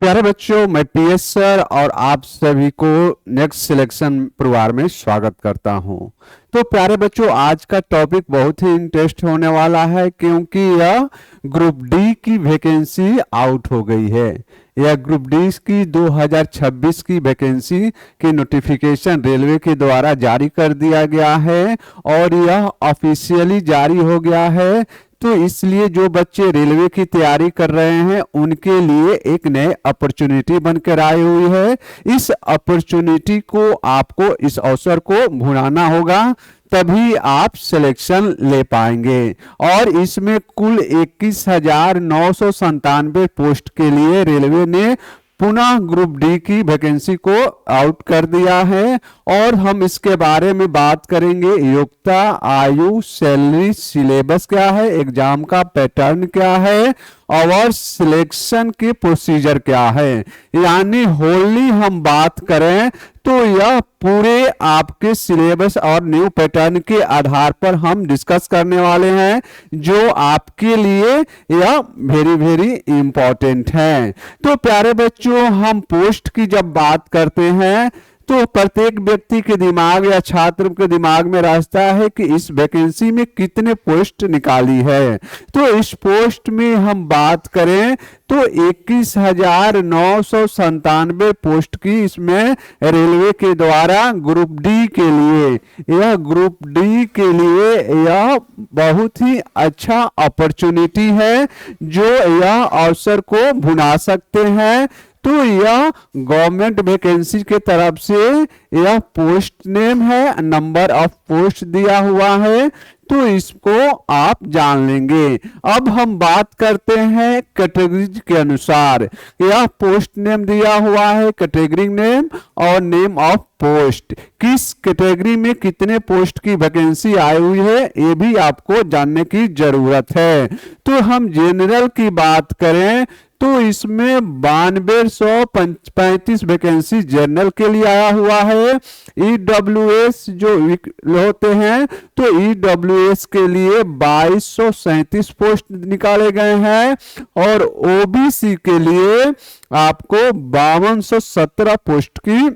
प्यारे बच्चों, मैं पीएस सर और आप सभी को नेक्स्ट सिलेक्शन परिवार में स्वागत करता हूं। तो प्यारे बच्चों, आज का टॉपिक बहुत ही इंटरेस्ट होने वाला है क्योंकि यह ग्रुप डी की वैकेंसी आउट हो गई है। यह ग्रुप डी की 2026 की वैकेंसी की नोटिफिकेशन रेलवे के द्वारा जारी कर दिया गया है और यह ऑफिशियली जारी हो गया है। तो इसलिए जो बच्चे रेलवे की तैयारी कर रहे हैं उनके लिए एक नए अपॉर्चुनिटी बनकर आई हुई है। इस अपॉर्चुनिटी को आपको, इस अवसर को भुनाना होगा, तभी आप सिलेक्शन ले पाएंगे। और इसमें कुल 21,997 पोस्ट के लिए रेलवे ने पुनः ग्रुप डी की वैकेंसी को आउट कर दिया है और हम इसके बारे में बात करेंगे। योग्यता, आयु, सैलरी, सिलेबस क्या है, एग्जाम का पैटर्न क्या है और सिलेक्शन के प्रोसीजर क्या है। यानी होली हम बात करें तो यह पूरे आपके सिलेबस और न्यू पैटर्न के आधार पर हम डिस्कस करने वाले हैं, जो आपके लिए यह वेरी वेरी इंपॉर्टेंट है। तो प्यारे बच्चों, हम पोस्ट की जब बात करते हैं तो प्रत्येक व्यक्ति के दिमाग या छात्र के दिमाग में रहता है कि इस वैकेंसी में कितने पोस्ट निकाली है। तो इस पोस्ट में हम बात करें तो 21,997 पोस्ट की इसमें रेलवे के द्वारा ग्रुप डी के लिए, यह ग्रुप डी के लिए यह बहुत ही अच्छा अपॉर्चुनिटी है जो यह अवसर को भुना सकते हैं। तो यह गवर्नमेंट वैकेंसी के तरफ से यह पोस्ट नेम है, नंबर ऑफ पोस्ट दिया हुआ है, तो इसको आप जान लेंगे। अब हम बात करते हैं कैटेगरी के अनुसार। यह पोस्ट नेम दिया हुआ है, कैटेगरी नेम और नेम ऑफ पोस्ट, किस कैटेगरी में कितने पोस्ट की वैकेंसी आई हुई है ये भी आपको जानने की जरूरत है। तो हम जनरल की बात करें तो इसमें 9235 वैकेंसी जनरल के लिए आया हुआ है। ईडब्ल्यूएस जो होते हैं तो ईडब्ल्यूएस के लिए 2237 पोस्ट निकाले गए हैं और ओबीसी के लिए आपको 5217 पोस्ट की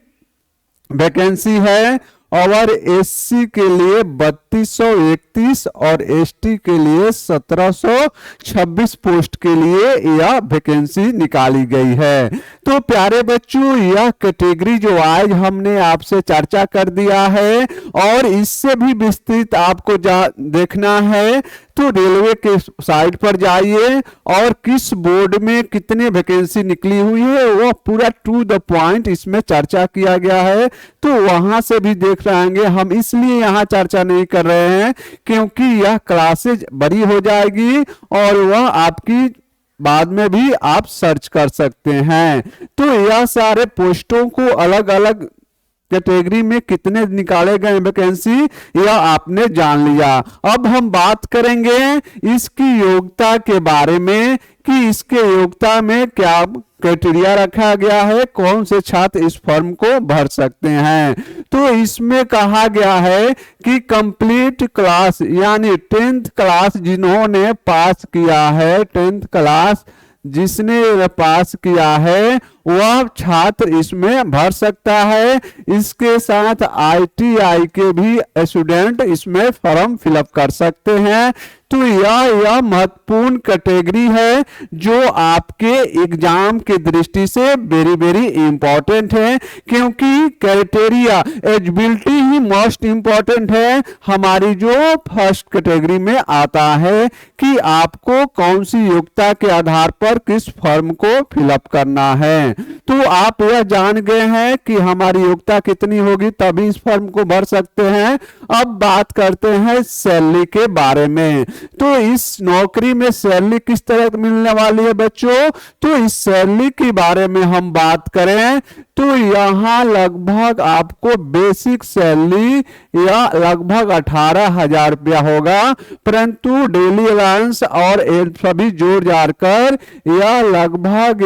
वैकेंसी है और एससी के लिए 3231 और एसटी के लिए 1726 पोस्ट के लिए यह वैकेंसी निकाली गई है। तो प्यारे बच्चों, यह कैटेगरी जो आज हमने आपसे चर्चा कर दिया है और इससे भी विस्तृत आपको देखना है तो रेलवे के साइट पर जाइए और किस बोर्ड में कितने वैकेंसी निकली हुई है वो पूरा टू द पॉइंट इसमें चर्चा किया गया है। तो वहां से भी देख पाएंगे। हम इसलिए यहाँ चर्चा नहीं कर रहे हैं क्योंकि यह क्लासेज बड़ी हो जाएगी और वह आपकी बाद में भी आप सर्च कर सकते हैं। तो यह सारे पोस्टों को अलग अलग कैटेगरी में कितने निकाले गए वैकेंसी यह आपने जान लिया। अब हम बात करेंगे इसकी योग्यता के बारे में कि इसके योग्यता में क्या क्राइटेरिया रखा गया है, कौन से छात्र इस फॉर्म को भर सकते हैं। तो इसमें कहा गया है कि कंप्लीट क्लास यानी 10th क्लास जिन्होंने पास किया है, 10th क्लास जिसने पास किया है वह छात्र इसमें भर सकता है। इसके साथ आईटीआई के भी स्टूडेंट इसमें फॉर्म फिलअप कर सकते हैं। तो यह महत्वपूर्ण कैटेगरी है जो आपके एग्जाम के दृष्टि से वेरी वेरी इंपॉर्टेंट है क्योंकि क्राइटेरिया एलिजिबिलिटी ही मोस्ट इंपॉर्टेंट है हमारी जो फर्स्ट कैटेगरी में आता है कि आपको कौन सी योग्यता के आधार पर किस फॉर्म को फिलअप करना है। तो आप यह जान गए हैं कि हमारी योग्यता कितनी होगी तभी इस फॉर्म को भर सकते हैं। अब बात करते हैं सैलरी के बारे में। तो इस नौकरी में सैलरी किस तरह मिलने वाली है बच्चों, तो इस सैलरी के बारे में हम बात करें तो यहाँ लगभग आपको बेसिक सैलरी या लगभग 18,000 रुपया होगा, परंतु डेली अलाउंस और सभी जोड़ जाकर यह लगभग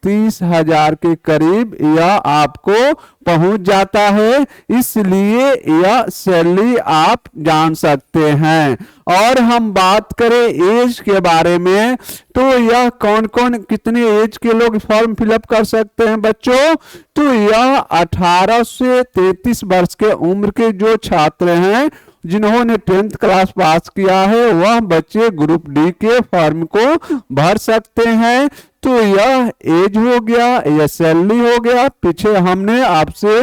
30,000 के करीब यह आपको पहुंच जाता है, इसलिए यह सैलरी आप जान सकते हैं। और हम बात करें एज के बारे में, तो यह कौन कौन कितने एज के लोग फॉर्म फिलअप कर सकते हैं बच्चों, तो यह 18 से 33 वर्ष के उम्र के जो छात्र हैं जिन्होंने 10th क्लास पास किया है वह बच्चे ग्रुप डी के फॉर्म को भर सकते हैं। तो यह एज हो गया, यह सैलरी हो गया। पीछे हमने आपसे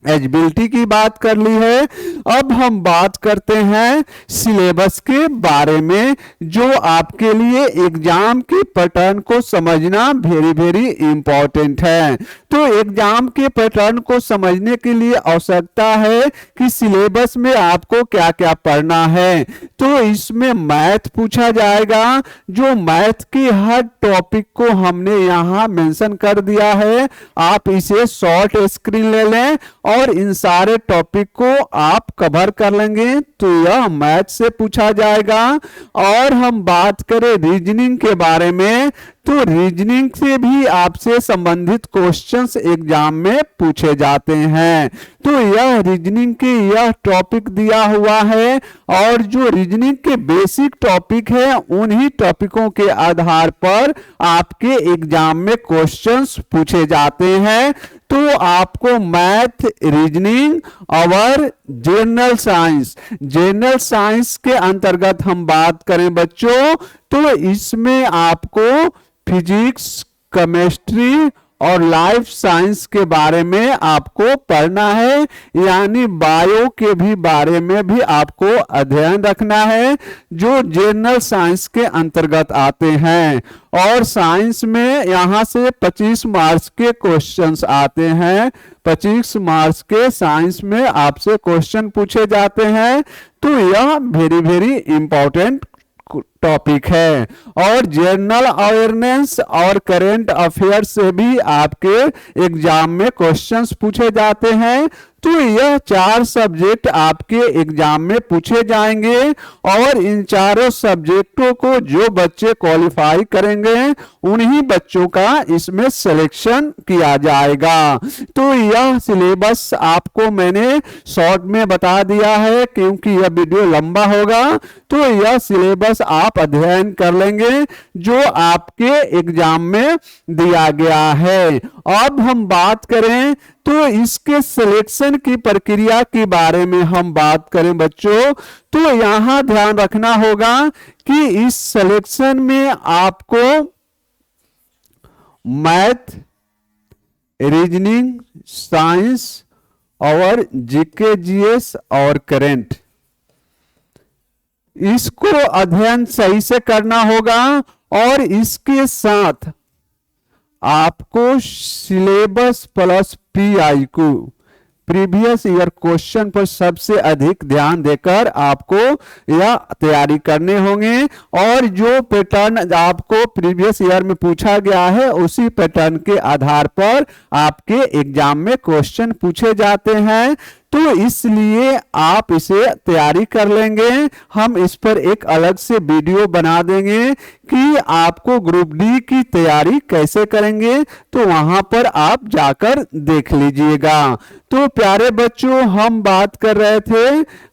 एलिजिबिलिटी की बात कर ली है। अब हम बात करते हैं सिलेबस के बारे में, जो आपके लिए एग्जाम के पैटर्न को समझना वेरी वेरी इंपॉर्टेंट है। तो एग्जाम के पैटर्न को समझने के लिए आवश्यकता है कि सिलेबस में आपको क्या क्या पढ़ना है। तो इसमें मैथ पूछा जाएगा, जो मैथ के हर टॉपिक को हमने यहाँ मेंशन कर दिया है। आप इसे शॉर्ट स्क्रीन ले लें और इन सारे टॉपिक को आप कवर कर लेंगे, तो यह मैथ से पूछा जाएगा। और हम बात करें रीजनिंग के बारे में, तो रीजनिंग से भी आपसे संबंधित क्वेश्चंस एग्जाम में पूछे जाते हैं। तो यह रीजनिंग के यह टॉपिक दिया हुआ है, और जो रीजनिंग के बेसिक टॉपिक है उन्हीं टॉपिकों के आधार पर आपके एग्जाम में क्वेश्चंस पूछे जाते हैं। तो आपको मैथ, रीजनिंग और जनरल साइंस के अंतर्गत हम बात करें बच्चों, तो इसमें आपको फिजिक्स, केमिस्ट्री और लाइफ साइंस के बारे में आपको पढ़ना है, यानी बायो के भी बारे में भी आपको अध्ययन रखना है, जो जनरल साइंस के अंतर्गत आते हैं। और साइंस में यहां से 25 मार्क्स के क्वेश्चंस आते हैं। 25 मार्क्स के साइंस में आपसे क्वेश्चन पूछे जाते हैं। तो यह वेरी वेरी इंपॉर्टेंट टॉपिक है। और जनरल अवेयरनेस और करंट अफेयर्स से भी आपके एग्जाम में क्वेश्चंस पूछे जाते हैं। तो यह 4 सब्जेक्ट आपके एग्जाम में पूछे जाएंगे, और इन चारों सब्जेक्टों को जो बच्चे क्वालिफाई करेंगे उन्हीं बच्चों का इसमें सिलेक्शन किया जाएगा। तो यह सिलेबस आपको मैंने शॉर्ट में बता दिया है, क्योंकि यह वीडियो लंबा होगा। तो यह सिलेबस आप अध्ययन कर लेंगे जो आपके एग्जाम में दिया गया है। अब हम बात करें तो इसके सिलेक्शन की प्रक्रिया के बारे में हम बात करें बच्चों, तो यहां ध्यान रखना होगा कि इस सिलेक्शन में आपको मैथ, रीजनिंग, साइंस और जीके, जीएस और करंट, इसको अध्ययन सही से करना होगा। और इसके साथ आपको सिलेबस प्लस पीआई को प्रीवियस ईयर क्वेश्चन पर सबसे अधिक ध्यान देकर आपको यह तैयारी करने होंगे। और जो पैटर्न आपको प्रीवियस ईयर में पूछा गया है उसी पैटर्न के आधार पर आपके एग्जाम में क्वेश्चन पूछे जाते हैं। तो इसलिए आप इसे तैयारी कर लेंगे। हम इस पर एक अलग से वीडियो बना देंगे कि आपको ग्रुप डी की तैयारी कैसे करेंगे, तो वहां पर आप जाकर देख लीजिएगा। तो प्यारे बच्चों, हम बात कर रहे थे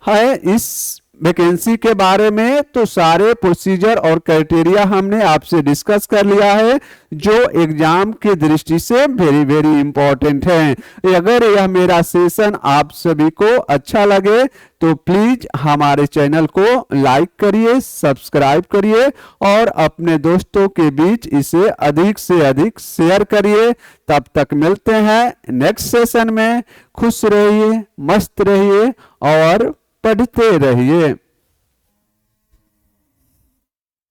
है इस वैकेंसी के बारे में, तो सारे प्रोसीजर और क्राइटेरिया हमने आपसे डिस्कस कर लिया है, जो एग्जाम की दृष्टि से वेरी वेरी इंपॉर्टेंट है। अगर यह मेरा सेशन आप सभी को अच्छा लगे तो प्लीज हमारे चैनल को लाइक करिए, सब्सक्राइब करिए और अपने दोस्तों के बीच इसे अधिक से अधिक शेयर करिए। तब तक मिलते हैं नेक्स्ट सेशन में। खुश रहिए, मस्त रहिए और पढ़ते रहिए।